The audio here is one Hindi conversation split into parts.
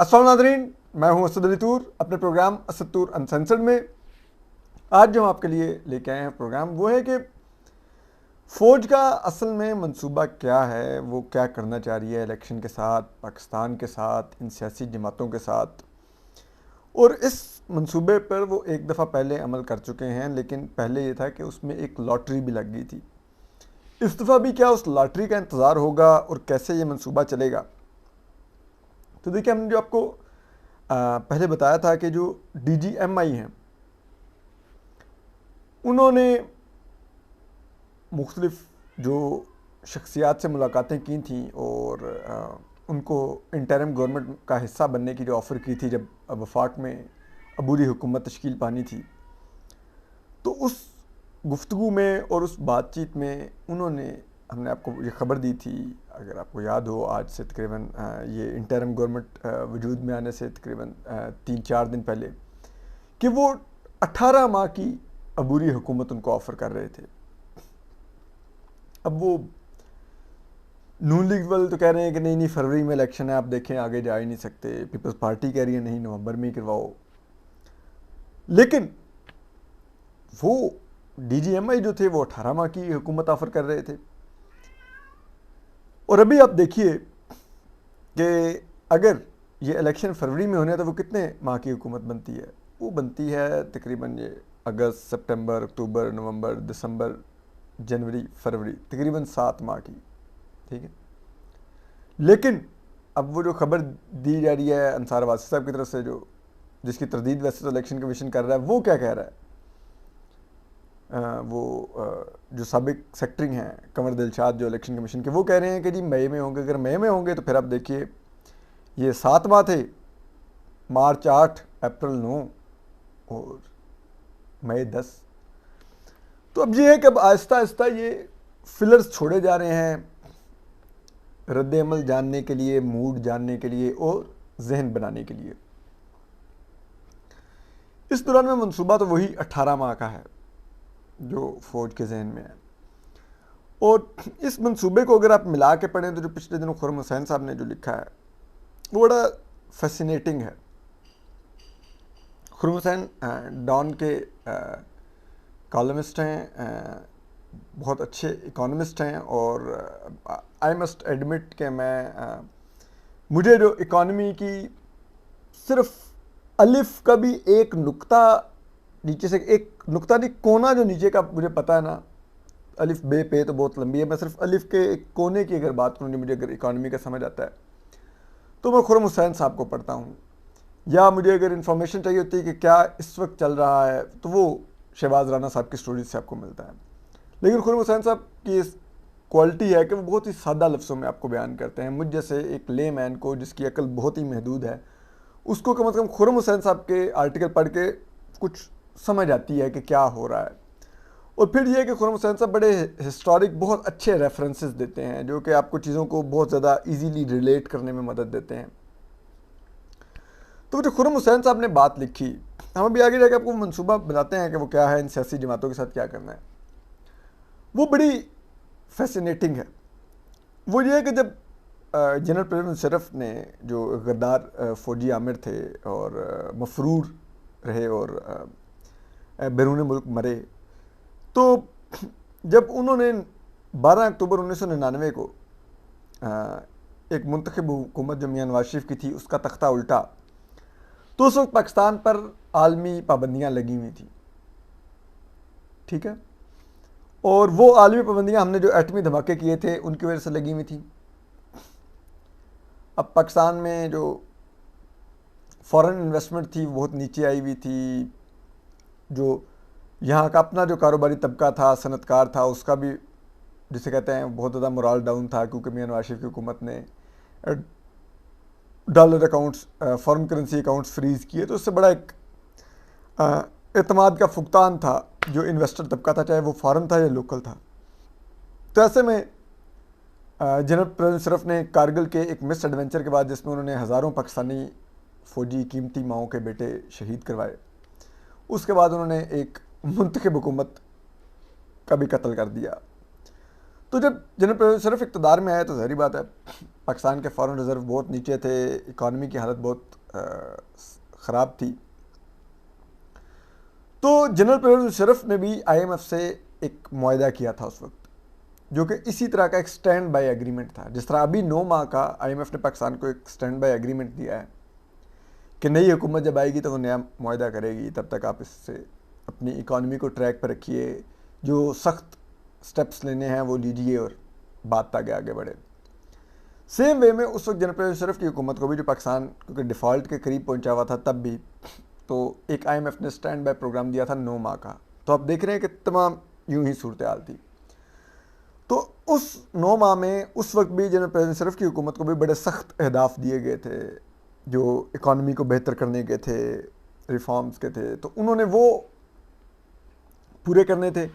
अस्सलाम नाज़रीन, मैं हूं असद अली तूर अपने प्रोग्राम असद तूर अनसेंसर्ड में। आज जो हम आपके लिए लेके आए हैं प्रोग्राम वो है कि फ़ौज का असल में मंसूबा क्या है, वो क्या करना चाह रही है इलेक्शन के साथ, पाकिस्तान के साथ, इन सियासी जमातों के साथ। और इस मंसूबे पर वो एक दफ़ा पहले अमल कर चुके हैं, लेकिन पहले ये था कि उसमें एक लॉटरी भी लग गई थी। इस दफ़ा भी क्या उस लॉटरी का इंतज़ार होगा और कैसे ये मंसूबा चलेगा? तो देखिए, हमने जो आपको पहले बताया था कि जो DGMI हैं उन्होंने मुख्तलिफ जो शख्सियात से मुलाकातें की थी और उनको इंटरिम गवर्नमेंट का हिस्सा बनने की जो ऑफ़र की थी जब वफाक में अबूरी हुकूमत तश्कील पानी थी। तो उस गुफ्तगू में और उस बातचीत में उन्होंने हमने आपको ये ख़बर दी थी, अगर आपको याद हो, आज से तकरीबन ये इंटरिम गवर्नमेंट वजूद में आने से तकरीबन 3-4 दिन पहले, कि वो 18 माह की अबूरी हुकूमत उनको ऑफ़र कर रहे थे। अब वो नून लीग वाले तो कह रहे हैं कि नहीं नहीं, फरवरी में इलेक्शन है, आप देखें आगे जा ही नहीं सकते। पीपल्स पार्टी कह रही है नहीं, नवंबर में ही करवाओ। लेकिन वो DGMI जो थे वो 18 माह की हुकूमत ऑफर कर रहे थे। और अभी आप देखिए कि अगर ये इलेक्शन फरवरी में होने तो वो कितने माह की हुकूमत बनती है? वो बनती है तकरीबन ये अगस्त, सितंबर, अक्टूबर, नवंबर, दिसंबर, जनवरी, फरवरी, तकरीबन 7 माह की। ठीक है। लेकिन अब वो जो खबर दी जा रही है अंसार वासी साहब की तरफ से, जो जिसकी तरदीद वैसे तो इलेक्शन कमीशन कर रहा है, वो क्या कह रहा है? जो साबिक सेक्रेटरी हैं कंवर दिलशाद जो इलेक्शन कमीशन के, वो कह रहे हैं कि जी मई में होंगे। अगर मई में होंगे तो फिर आप देखिए ये 7 माह थे, मार्च 8, अप्रैल 9 और मई 10। तो अब ये है कि अब आहिस्ता आहिस्ता ये फिलर्स छोड़े जा रहे हैं रद्द-ए-अमल जानने के लिए, मूड जानने के लिए और जहन बनाने के लिए। इस दौरान में मंसूबा तो वही 18 माह का है जो फ़ौज के जहन में है। और इस मंसूबे को अगर आप मिला के पढ़ें तो जो पिछले दिनों खुर्रम हुसैन साहब ने जो लिखा है वो बड़ा फैसिनेटिंग है। खुर्रम हुसैन डॉन के कॉलमिस्ट हैं, बहुत अच्छे इकोनॉमिस्ट हैं और आई मस्ट एडमिट कि मुझे जो इकॉनमी की सिर्फ अलिफ का भी एक नुक्ता नीचे से, एक नुक्ता नहीं, कोना जो नीचे का मुझे पता है ना, अलिफ बे पे तो बहुत लंबी है, मैं सिर्फ अलिफ के एक कोने की अगर बात करूँ, मुझे अगर इकॉनमी का समझ आता है तो मैं खुर्रम हुसैन साहब को पढ़ता हूँ। या मुझे अगर इन्फॉर्मेशन चाहिए होती है कि क्या इस वक्त चल रहा है तो वो शहबाज राना साहब की स्टोरीज से आपको मिलता है। लेकिन खुर्रम हुसैन साहब की इस क्वालिटी है कि वो बहुत ही सादा लफ्ज़ों में आपको बयान करते हैं। मुझ जैसे एक ले मैन को जिसकी अकल बहुत ही महदूद है, उसको कम से कम खुर्रम हुसैन साहब के आर्टिकल पढ़ के कुछ समझ आती है कि क्या हो रहा है। और फिर ये कि खुर्रम हुसैन साहब बड़े हिस्टोरिक बहुत अच्छे रेफरेंसेस देते हैं जो कि आपको चीज़ों को बहुत ज़्यादा इजीली रिलेट करने में मदद देते हैं। तो जो खुर्रम हुसैन साहब ने बात लिखी, हम अभी आगे जाकर आपको मंसूबा बताते हैं कि वो क्या है, इन सियासी जमातों के साथ क्या करना है। वो बड़ी फैसिनेटिंग है। वो ये है कि जब जनरल परवेज़ मुशर्रफ ने, जो गद्दार फ़ौजी आमिर थे और मफरूर रहे और बैरून मुल्क मरे, तो जब उन्होंने 12 अक्टूबर 1999 को एक मुंतखब हुकूमत जो मियां नवाज शरीफ की थी उसका तख्ता उल्टा, तो उस वक्त पाकिस्तान पर आलमी पाबंदियाँ लगी हुई थी। ठीक है। और वो आलमी पाबंदियाँ हमने जो एटमी धमाके किए थे उनकी वजह से लगी हुई थी। अब पाकिस्तान में जो फॉरेन इन्वेस्टमेंट थी बहुत नीचे आई हुई थी। जो यहाँ का अपना जो कारोबारी तबका था, सनतकार था, उसका भी जिसे कहते हैं बहुत ज़्यादा मोराल डाउन था, क्योंकि मियां नवाज शरीफ की हुकूमत ने dollar accounts, foreign currency accounts freeze किए। तो उससे बड़ा एक एतमाद का फुकतान था जो इन्वेस्टर तबका था, चाहे वो फॉरेन था या लोकल था। तो ऐसे में जनरल परवेज़ मुशर्रफ ने कारगिल के एक मिस एडवेंचर के बाद, जिसमें उन्होंने हज़ारों पाकिस्तानी फ़ौजी कीमती माओं के बेटे शहीद करवाए, उसके बाद उन्होंने एक मुंतखब हुकूमत का भी कत्ल कर दिया। तो जब जनरल परवेज़ मुशर्रफ इक़्तिदार में आए तो ज़ाहिर बात है पाकिस्तान के फॉरेन रिज़र्व बहुत नीचे थे, इकॉनमी की हालत बहुत ख़राब थी। तो जनरल परवेज़ मुशर्रफ ने भी IMF से एक मुआहदा किया था उस वक्त, जो कि इसी तरह का एक स्टैंड बाय एग्रीमेंट था। जिस तरह अभी 9 माह का IMF ने पाकिस्तान को एक स्टैंड बाय एग्रीमेंट दिया है कि नई हुकूमत जब आएगी तो वो नया मुआहदा करेगी, तब तक आप इससे अपनी इकॉनमी को ट्रैक पर रखिए, जो सख्त स्टेप्स लेने हैं वो लीजिए और बात ताकि आगे बढ़े। सेम वे में उस वक्त जनरल परवेज़ मुशर्रफ की हुकूमत को भी, जो पाकिस्तान क्योंकि डिफ़ॉल्ट के करीब पहुंचा हुआ था तब भी, तो एक IMF ने स्टैंड बाय प्रोग्राम दिया था 9 माह का। तो आप देख रहे हैं कि तमाम यूं ही सूरत हाल थी। तो उस 9 माह में उस वक्त भी जनरल परवेज़ मुशर्रफ की हुकूमत को भी बड़े सख्त अहदाफ दिए गए थे, जो इकॉनमी को बेहतर करने के थे, रिफॉर्म्स के थे, तो उन्होंने वो पूरे करने थे।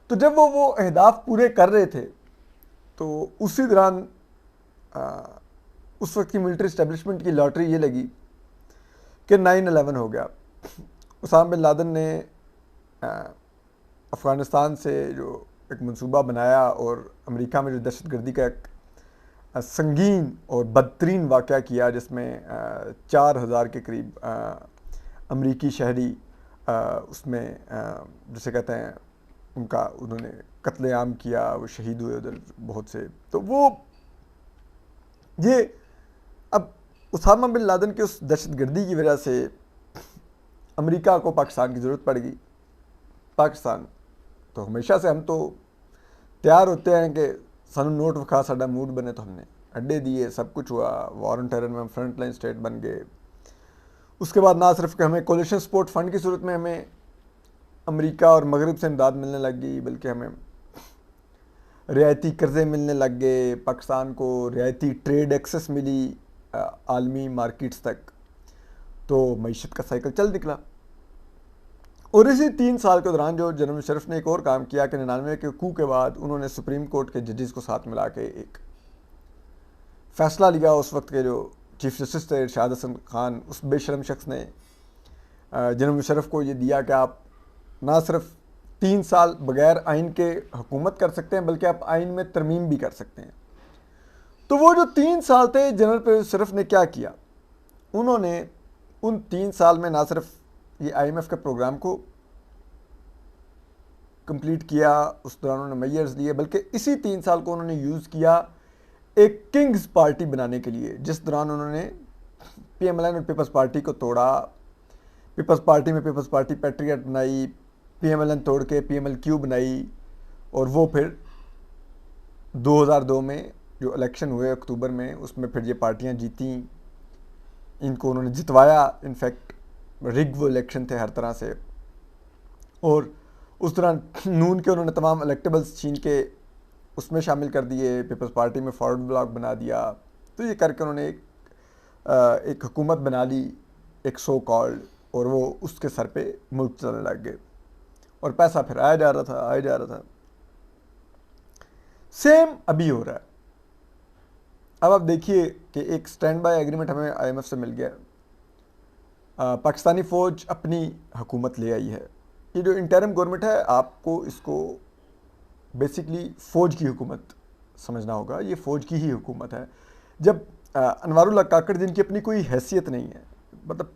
तो जब वो अहदाफ पूरे कर रहे थे तो उसी दौरान उस वक्त की मिलिट्री इस्टेब्लिशमेंट की लॉटरी ये लगी कि 9/11 हो गया। उसामा बिन लादेन ने अफ़गानिस्तान से जो एक मंसूबा बनाया और अमेरिका में जो दहशतगर्दी का एक संगीन और बदतरीन वाक़या किया, जिसमें 4000 के करीब अमरीकी शहरी उसमें जिसे कहते हैं उनका उन्होंने कत्लेआम किया, वो शहीद हुए उधर बहुत से। तो वो ये अब उसामा बिन लादेन के उस दहशतगर्दी की वजह से अमेरिका को पाकिस्तान की ज़रूरत पड़ गई। पाकिस्तान तो हमेशा से हम तो तैयार होते हैं कि सानू नोट विखा साडा मूड बने, तो हमने अड्डे दिए, सब कुछ हुआ, वॉर ऑन टेरर में हम फ्रंट लाइन स्टेट बन गए। उसके बाद ना सिर्फ कि हमें कोलिशन सपोर्ट फंड की सूरत में हमें अमेरिका और मगरब से इमदाद मिलने लग गई, बल्कि हमें रियायती कर्ज़े मिलने लग गए, पाकिस्तान को रियायती ट्रेड एक्सेस मिली आलमी मार्केट्स तक। तो मईशत का साइकिल चल निकला। और इसी 3 साल के दौरान जो जनरल मुशर्रफ ने एक और काम किया कि 99 के कू के बाद उन्होंने सुप्रीम कोर्ट के जजेस को साथ मिला के एक फ़ैसला लिया। उस वक्त के जो चीफ जस्टिस थे इरशाद हसन खान, उस बेशरम शख्स ने जनरल मुशर्रफ को ये दिया कि आप ना सिर्फ 3 साल बगैर आइन के हुकूमत कर सकते हैं, बल्कि आप आइन में तरमीम भी कर सकते हैं। तो वो जो 3 साल थे, जनरल परवेज़ मुशर्रफ ने क्या किया, उन्होंने उन 3 साल में ना सिर्फ ये IMF के प्रोग्राम को कंप्लीट किया, उस दौरान उन्होंने मेयर्स लिए, बल्कि इसी 3 साल को उन्होंने यूज़ किया एक किंग्स पार्टी बनाने के लिए, जिस दौरान उन्होंने PMLN और पीपल्स पार्टी को तोड़ा। पीपल्स पार्टी में पीपल्स पार्टी पैट्रियट बनाई, PMLN तोड़ के PMLQ बनाई, और वो फिर 2002 में जो इलेक्शन हुए अक्टूबर में, उसमें फिर ये पार्टियां जीती, इनको उन्होंने जितवाया। इनफैक्ट रिग वो इलेक्शन थे हर तरह से, और उस दौरान नून के उन्होंने तमाम इलेक्टेबल्स छीन के उसमें शामिल कर दिए, पीपल्स पार्टी में फॉरवर्ड ब्लॉक बना दिया। तो ये करके उन्होंने एक हुकूमत बना ली, एक सो कॉल्ड, और वो उसके सर पे मुल्क चलने लग गए, और पैसा फिर आया जा रहा था। सेम अभी हो रहा है। अब आप देखिए कि एक स्टैंड बाय एग्रीमेंट हमें IMF से मिल गया। पाकिस्तानी फ़ौज अपनी हुकूमत ले आई है। ये जो इंटरिम गवर्नमेंट है, आपको इसको बेसिकली फ़ौज की हुकूमत समझना होगा। ये फ़ौज की ही हुकूमत है। जब अनवारुल्लाह काकड़, जिनकी अपनी कोई हैसियत नहीं है, मतलब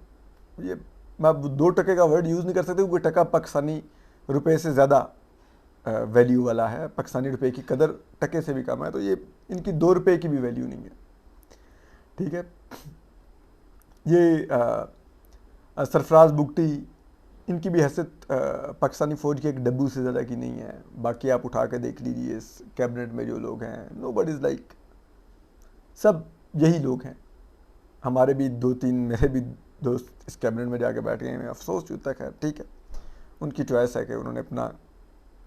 ये मैं 2 टके का वर्ड यूज़ नहीं कर सकते, क्योंकि टका पाकिस्तानी रुपए से ज़्यादा वैल्यू वाला है, पाकिस्तानी रुपए की कदर टके से भी कम है, तो ये इनकी 2 रुपये की भी वैल्यू नहीं है, ठीक है। ये सरफराज बुगटी, इनकी भी हैसियत पाकिस्तानी फ़ौज के एक डब्बू से ज़्यादा की नहीं है। बाकी आप उठा के देख लीजिए इस कैबिनेट में जो लोग हैं, नोबडी इज़ लाइक, सब यही लोग हैं। हमारे भी 2-3 मेरे भी दोस्त इस कैबिनेट में जाके बैठ गए हैं, अफसोस जुता है, ठीक है, उनकी चॉइस है कि उन्होंने अपना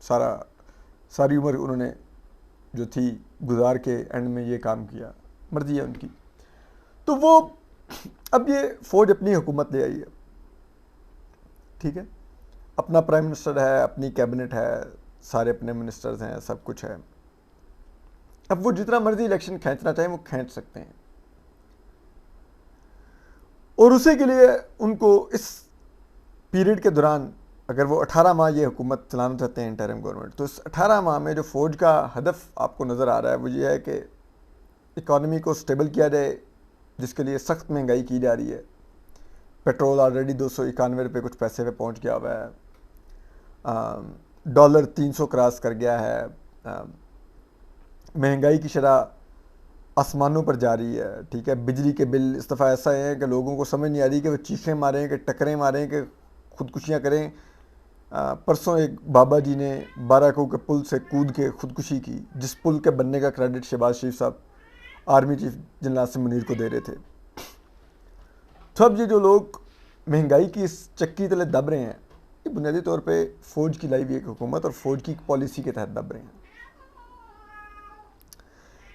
सारी उम्र उन्होंने जो थी गुजार के एंड में ये काम किया, मर्जी है उनकी। तो वो अब ये फ़ौज अपनी हुकूमत ले आई है, ठीक है, अपना प्राइम मिनिस्टर है, अपनी कैबिनेट है, सारे अपने मिनिस्टर्स हैं, सब कुछ है। अब वो जितना मर्जी इलेक्शन खींचना चाहें वो खींच सकते हैं, और उसी के लिए उनको इस पीरियड के दौरान अगर वो 18 माह ये हुकूमत चलाना चाहते हैं इंटरिम गवर्नमेंट, तो इस 18 माह में जो फ़ौज का हदफ आपको नज़र आ रहा है वो ये है कि इकॉनमी को स्टेबल किया जाए, जिसके लिए सख्त महंगाई की जा रही है। पेट्रोल ऑलरेडी 291 रुपये कुछ पैसे पे पहुंच गया हुआ है, डॉलर 300 क्रॉस कर गया है, महंगाई की शरह आसमानों पर जा रही है। ठीक है, बिजली के बिल इस दफ़ा ऐसा है कि लोगों को समझ नहीं आ रही कि वो चीखें मारें कि टकरें मारें कि खुदकुशियाँ करें। परसों एक बाबा जी ने 12 को के पुल से कूद के खुदकुशी की, जिस पुल के बनने का क्रेडिट शहबाज शरीफ साहब army chief general Asim Munir को दे रहे थे। तो अब ये जो लोग महंगाई की इस चक्की तले दब रहे हैं, ये बुनियादी तौर पे फ़ौज की लाई हुई एक हुकूमत और फ़ौज की पॉलिसी के तहत दब रहे हैं।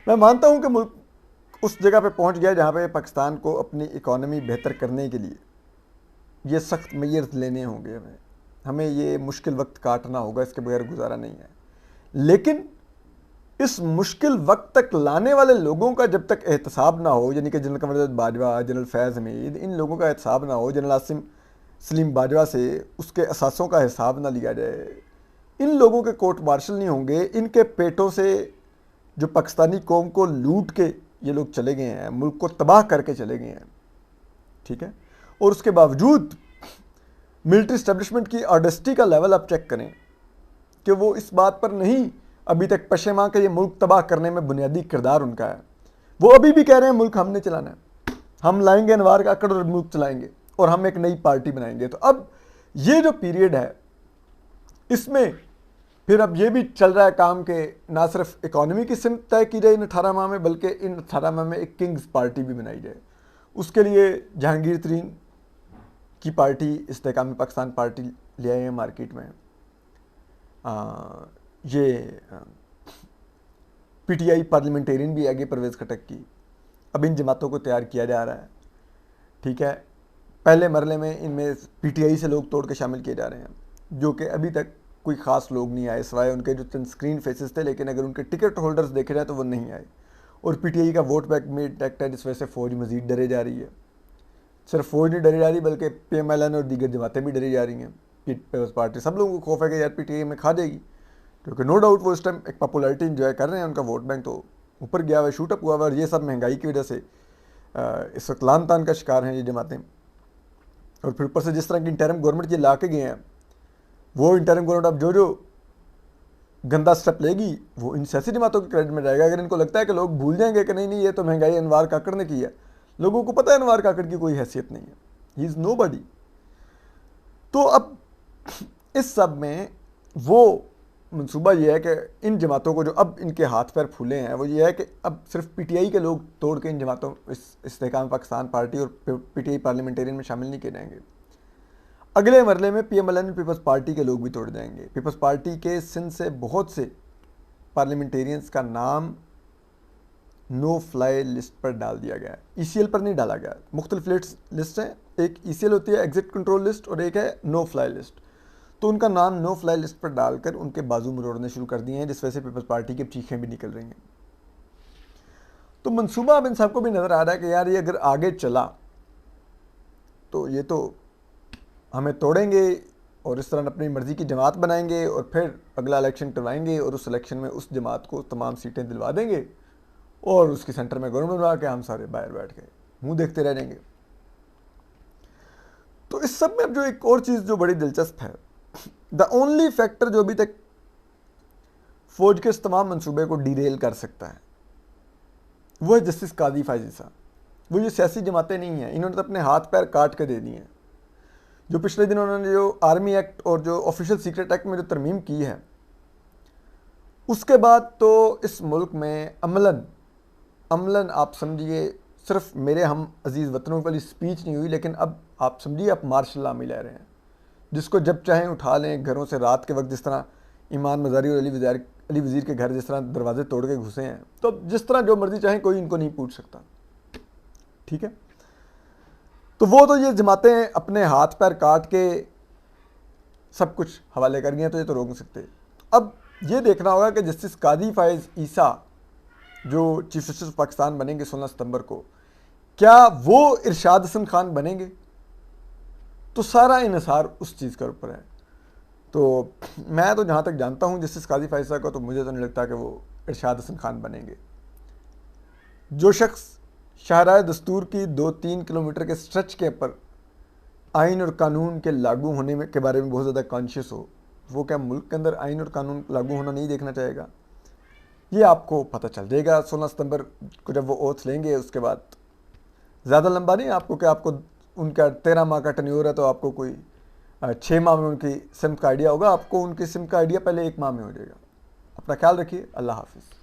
मैं मानता हूँ कि मुल्क उस जगह पे पहुँच गया जहाँ पे पाकिस्तान को अपनी इकॉनमी बेहतर करने के लिए ये सख्त मेजर्स लेने होंगे, हमें ये मुश्किल वक्त काटना होगा, इसके बगैर गुजारा नहीं है। लेकिन इस मुश्किल वक्त तक लाने वाले लोगों का जब तक एहतसाब ना हो, यानी कि जनरल कमर बाजवा, जनरल फैज़ हमीद, इन लोगों का एहतसाब ना हो, जनरल आसिम सलीम बाजवा से उसके असासों का हिसाब ना लिया जाए, इन लोगों के कोर्ट मार्शल नहीं होंगे, इनके पेटों से जो पाकिस्तानी कौम को लूट के ये लोग चले गए हैं, मुल्क को तबाह करके चले गए हैं। ठीक है, और उसके बावजूद मिलिट्री इस्टेब्लिशमेंट की ऑडेस्टी का लेवल आप चेक करें कि वो इस बात पर नहीं अभी तक पशेमा के ये मुल्क तबाह करने में बुनियादी किरदार उनका है। वो अभी भी कह रहे हैं मुल्क हमने चलाना है, हम लाएंगे अनवार का आकड़ और मुल्क चलाएंगे और हम एक नई पार्टी बनाएंगे। तो अब ये जो पीरियड है, इसमें फिर अब ये भी चल रहा है काम के ना सिर्फ इकॉनमी की सिमत तय की जाए इन 18 माह में, बल्कि इन 18 माह में एक किंग्स पार्टी भी बनाई जाए। उसके लिए जहांगीर तरीन की पार्टी इस्तेकाम पाकिस्तान पार्टी ले आए हैं मार्केट में। ये पीटीआई पार्लियामेंटेरियन भी आगे परवेज़ खटक की। अब इन जमातों को तैयार किया जा रहा है। ठीक है, पहले मरले में इनमें पीटीआई से लोग तोड़ के शामिल किए जा रहे हैं, जो कि अभी तक कोई ख़ास लोग नहीं आए सिवाय उनके जो चंद स्क्रीन फेसेस थे, लेकिन अगर उनके टिकट होल्डर्स देखे जाए तो वो नहीं आए। और पीटीआई का वोट बैंक में टैक्ट है, जिस वजह से फ़ौज मज़ीद डरे जा रही है। सिर्फ फ़ौज नहीं डरी जा रही बल्कि PMLN और दीगर जमातें भी डरी जा रही हैं। पीपल्स पार्टी, सब लोगों को खौफ है कि यार पीटीआई में खा जाएगी, क्योंकि नो डाउट वो इस टाइम एक पॉपुलैरिटी इंजॉय कर रहे हैं, उनका वोट बैंक तो ऊपर गया हुआ है, शूटअप हुआ हुआ है। और ये सब महंगाई की वजह से इस वक्त लान तान का शिकार हैं ये जमातें। और फिर ऊपर से जिस तरह की इंटरिम गवर्नमेंट ये ला के गए हैं, वो इंटरिम गवर्नमेंट अब जो गंदा स्टेप लेगी वो इन सियासी जमातों के क्रेडिट में जाएगा। अगर इनको लगता है कि लोग भूल जाएंगे कि नहीं ये तो महंगाई अनवार काकड़ ने की है, लोगों को पता है अनवार काकड़ की कोई हैसियत नहीं है, ही इज़ नोबडी। तो अब इस सब में वो मंसूबा ये है कि इन जमातों को जो अब इनके हाथ पैर फूले हैं, वो ये है कि अब सिर्फ पीटीआई के लोग तोड़ के इन जमातों इस इस्तेहकाम पाकिस्तान पार्टी और पीटीआई पार्लियामेंटेरियन में शामिल नहीं किए जाएंगे। अगले मरले में PMLN पीपल्स पार्टी के लोग भी तोड़ जाएंगे। पीपल्स पार्टी के सिंध से बहुत से पार्लियामेंटेरियंस का नाम नो फ्लाई लिस्ट पर डाल दिया गया है, ECL पर नहीं डाला गया। मुख्तलिफ लिस्ट हैं, एक ECL होती है एग्जिट कंट्रोल लिस्ट और एक है नो फ्लाई लिस्ट। तो उनका नाम नो फ्लाई लिस्ट पर डालकर उनके बाजू मरोड़ने शुरू कर दिए हैं, जिस वजह से पीपल्स पार्टी की चीखें भी निकल रही हैं। तो मंसूबा अब इन सबको भी नज़र आ रहा है कि यार ये अगर आगे चला तो ये तो हमें तोड़ेंगे और इस तरह अपनी मर्ज़ी की जमात बनाएंगे और फिर अगला इलेक्शन करवाएंगे और उस इलेक्शन में उस जमात को तमाम सीटें दिलवा देंगे और उसके सेंटर में गवर्नमेंट बना के हम सारे बाहर बैठ के मुंह देखते रह जाएंगे। तो इस सब में अब जो एक और चीज़ जो बड़ी दिलचस्प है, द ओनली फैक्टर जो अभी तक फौज के इस तमाम मनसूबे को डीरेल कर सकता है वो है जस्टिस कादी फायजी साहब। वो ये सियासी जमातें नहीं हैं, इन्होंने तो अपने हाथ पैर काट के दे दिए हैं। जो पिछले दिनों उन्होंने जो आर्मी एक्ट और जो ऑफिशियल सीक्रेट एक्ट में जो तरमीम की है, उसके बाद तो इस मुल्क में अमलन आप समझिए सिर्फ मेरे हम अजीज़ वतनों वाली स्पीच नहीं हुई, लेकिन अब आप समझिए आप मार्शल आर्मी ले रहे हैं, जिसको जब चाहें उठा लें घरों से। रात के वक्त जिस तरह ईमान मज़ारी और अली वज़ीर के घर जिस तरह दरवाजे तोड़ के घुसे हैं, तो जिस तरह जो मर्जी चाहें कोई इनको नहीं पूछ सकता। ठीक है, तो वो तो ये जमातें अपने हाथ पैर काट के सब कुछ हवाले कर गए हैं, तो ये तो रोक नहीं सकते। अब ये देखना होगा कि जस्टिस कादी फायज़ ईसा जो चीफ जस्टिस पाकिस्तान बनेंगे 16 सितंबर को, क्या वो इरशाद हसन खान बनेंगे? तो सारा इन्हिसार उस चीज़ के ऊपर है। तो मैं तो जहाँ तक जानता हूँ जस्टिस काजी फाइसा को, तो मुझे तो नहीं लगता कि वो इरशाद हसन खान बनेंगे। जो शख्स शाहराह दस्तूर की 2-3 किलोमीटर के स्ट्रेच के ऊपर आइन और कानून के लागू होने में के बारे में बहुत ज़्यादा कॉन्शियस हो, वो क्या मुल्क के अंदर आइन और कानून लागू होना नहीं देखना चाहेगा? ये आपको पता चल जाएगा 16 सितंबर को जब वो ओथ लेंगे। उसके बाद ज़्यादा लंबा नहीं आपको, कि आपको उनका 13 माह का टेन्योर है तो आपको कोई 6 माह में उनकी सिमत का आइडिया होगा। आपको उनकी सिमत का आइडिया पहले 1 माह में हो जाएगा। अपना ख्याल रखिए। अल्लाह हाफिज़।